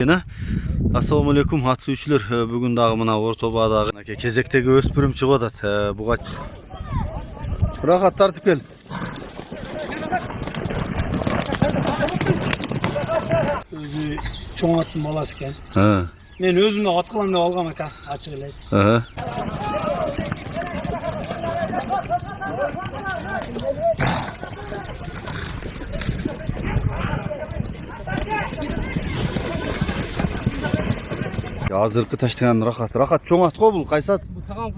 Assalamu alaikum ат сүйүүчүлөр. Бүгүн дагы мына Орто Баадагы кезектеги өспүрүм чыгып атат. Буга рахат тартып кел. Өзү чоң аттын баласы экен. Мен өзүмдө ат кылам деп алгам экен, ачык эле айт. Азыркы таштаган рахат. Рахат чоң ат го бул, кайсы ат? Бул тагам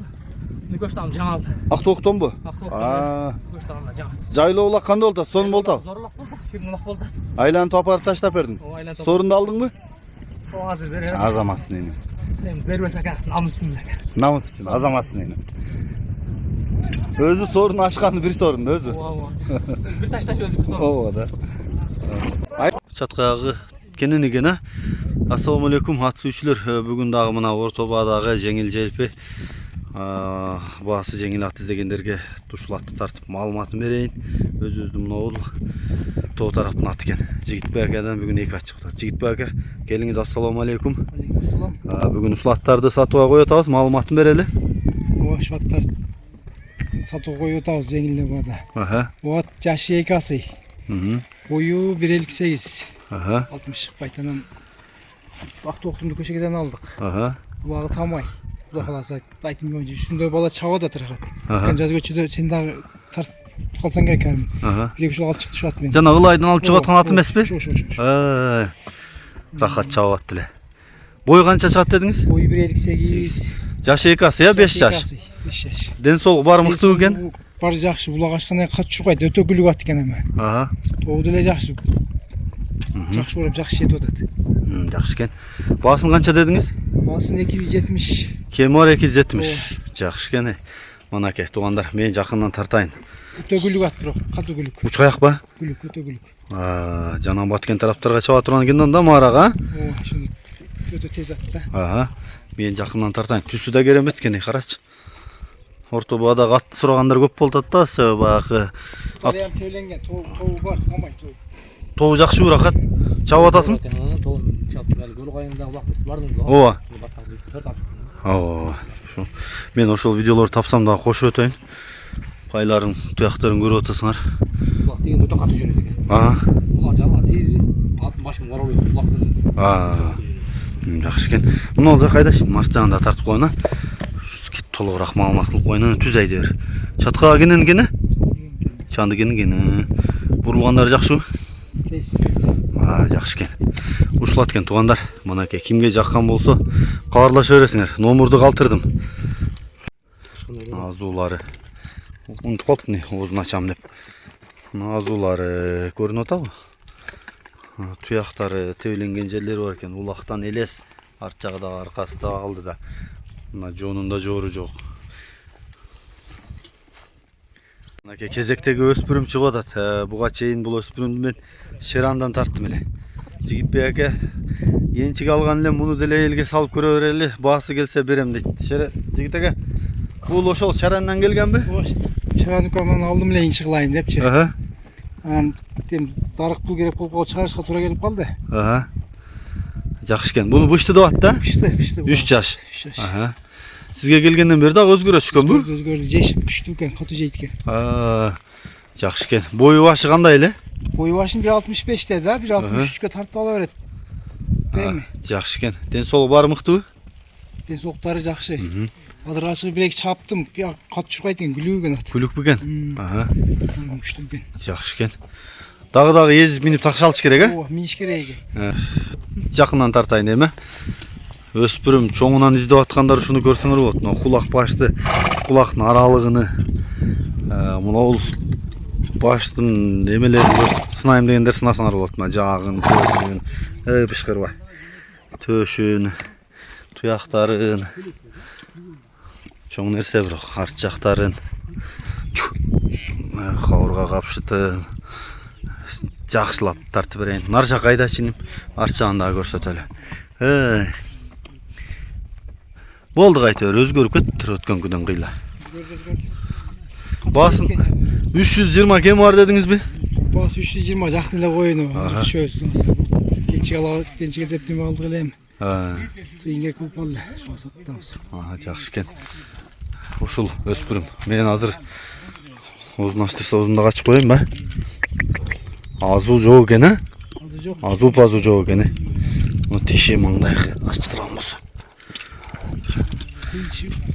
Көчтаган жаңы алды. Актоктон бу? Актоктон. Көчтаган жаңы. Жайлоо улак кандай болду? Сонун болду. Зорлук болду, кимулак болду. Айланып апарып таштап бердиң. Сорунду алдыңбы? Азыр берем. Азаматсың эне. Мен бербесем экен, намысым экен. Намыс үчүн азаматсың эне. Өзү сорун ашканы бир сорун өзү. Бир ташташ өзү бир сорун. Ооба да. Чаткагы кенен экен, Assalamu alaikum ат сүйүүчүлөр. Бүгүн дагы мына Орто Баадагы жеңил желпи баасы жеңил ат издегендерге ушул тартып маалыматын берейин. Өзүбүздүн мына тоо тараптын аты экен. Жигитбек акадан бүгүн 2 ат чыкты. Жигитбек ака, келиңиз. Ассаламу алейкум. Ассалам. Бүгүн ушул аттарды сатууга коюп атабыз. Маалыматын берели. Ошол аттар сатууга коюп атабыз жеңил баада. Бул ат жашы 2 асы. Бою 1.58. 60 байтанан Актоктунду көчөгөдөн алдык. Булагы тамай. Кудай кааласа айтым боюнча ушундай бала чабат атырат. Өткөн жаз көчөдө сен дагы тартып калсаң керек кәдим. Билек ушул алып чыкты ушул ат менен. Жана ылайдан алып чыгып аткан ат эмеспи? Ошо. Рахат чабат эле. Бою канча чыгат дедиңиз? Бою 1.58. Жашы 2 асы, 5 жаш. 5 жаш. Ден соолугу баары мыктуу экен. Бар жакшы, булак ачканда кат чуркайт, өтө күлүп ат экен эме. Тоого деле жакшы. Жакшы урап, жакшы жетип атат. Жакшы экен. Баасын канча дедиңиз? Баасын 270. Кеми бар 270. Жакшы экен. Манакей туугандар, мен жакындан тартайын. Өтө күлүп ат бирок, катуу күлүк. Учкаяк ба? Күлүк, өтө күлүк. Жана баткен тараптарга чаба турган экен да маарага. Ошондо өтө тез ат да. Мен жакындан тартайын. Түсү да керемет экен, карачы. Орто Баадагы атты сурагандар көп болуп атат да, баягы. Аям төлөнген, тоо бар, тамай тоо. Тоо жакшы рахат. Чабып атасың? Тоон чабып эле көл кайында убактыс бардым да. Ооба. Ошо. Мен ошол видеолорду тапсам дагы кошуп өтөйүн. Пайларын, туяктарын көрүп атасыңар. Булак деген өтө катуу жүрөт экен. Булак жаңа тийди, атын башым карабай булак. Жакшы экен. Мына да кайда марш жагында тартып коюн, толугураак маалымат кылып коюн, түз айда бер. Чаткага кенен кене? Чанды кенен. Бурулгандары жакшыбы? Жакшы экен. Ушул ат экен туугандар. Манакей кимге жаккан болсо кабарлаша бересиңер. Номурду калтырдым. Азуулары. Унутуп калдык не, оозун ачам деп. Азуулары көрүнүп атабы? Туяктары төйленген жерлери бар экен. Улактан элес, арт жагы да, аркасы да, алды да. Мына жонунда жоору жок. Манакей кезектеги өспүрүм чыгып атат. Буга чейин бул өспүрүмдү мен Шерандан тарттым эле. Жигитбек ака энчиге алган элем, муну деле элге салып көрө берели, баасы келсе берем дейт. Жигит ака, бул ошол Шарандан келгенби? Шараныкаман алдым эле энчи кылайын депчи. Анан тем зарык пул керек болуп чыгарышка туура келип калды. Жакшы экен. Буну бышты деп ат да? Бышты. 3 жаш. Сизге келгенден бери дагы өзгөрө түшкөнбү? Өзгөрдү, жешип күчтүү экен, катуу жейт экен. Жакшы экен. Бою башы кандай эле? Бою башын 1.65 да, 1.63 тартып ала берет. Дейми? Жакшы экен. Ден соолугу баары мыктыбы? Ден соолуктары жакшы. Азыр ачыгы бирек чаптым, катуу чуркайт экен, күлүү экен ат. Күлүкпү экен? Күчтүү экен. Жакшы экен. Дагы езип минип такшалыш керек, Ооба, миниш керек экен. Жакындан тартайын эми. Өспүрүм чоңунан издеп аткандар ушуну көрсөңөр болот. Мына кулак башты, кулактын аралыгыны, мына баштын эмелерин сынайм дегендер сынасаңар болот. Мына жагын, төшүн, бышкырбай. Төшүн, туяктарын. Чоң нерсе бирок, арт жактарын. Кабырга капшытын. Жакшылап тартып берейин. Нар жак кайда чиним? Арт жагын дагы көрсөтөлү. Болду кайтыр, өзгөрүп кеттир өткөнкүдөн кыйла. Баасын 320 кем бар дедиңизби? Баасы 320 жакын эле коюну. Чөз. Gençlik depremi aldık elem. Ha. Tıyınga kılıp aldı. Şu sattamız. Aha, yaxşı ekan. Uşul öspürüm. Men hazır ozun açtırsa ozunda kaçıp koyayım ben. Azı жоқ ekan ha? Azı yok. Azı жоқ ekan. O tişi mangday açtıran bolsa.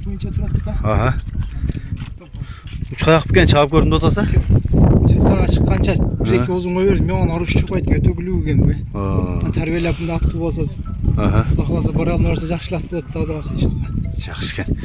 Boyunca turattık da. Aha. Uç kayak biken çabuk göründü otasa. Çıkar açık kança direkt uzun koyuyoruz. Men onu arış çıkaydı götөгүлүү ген бе. Aa. Tarbiyelapında atlı bolsa, Aha. Xudo xolasa bora olsa yaxshilab bo'ladi, xudo xolasa inshaalloh. Yaxşı ekan.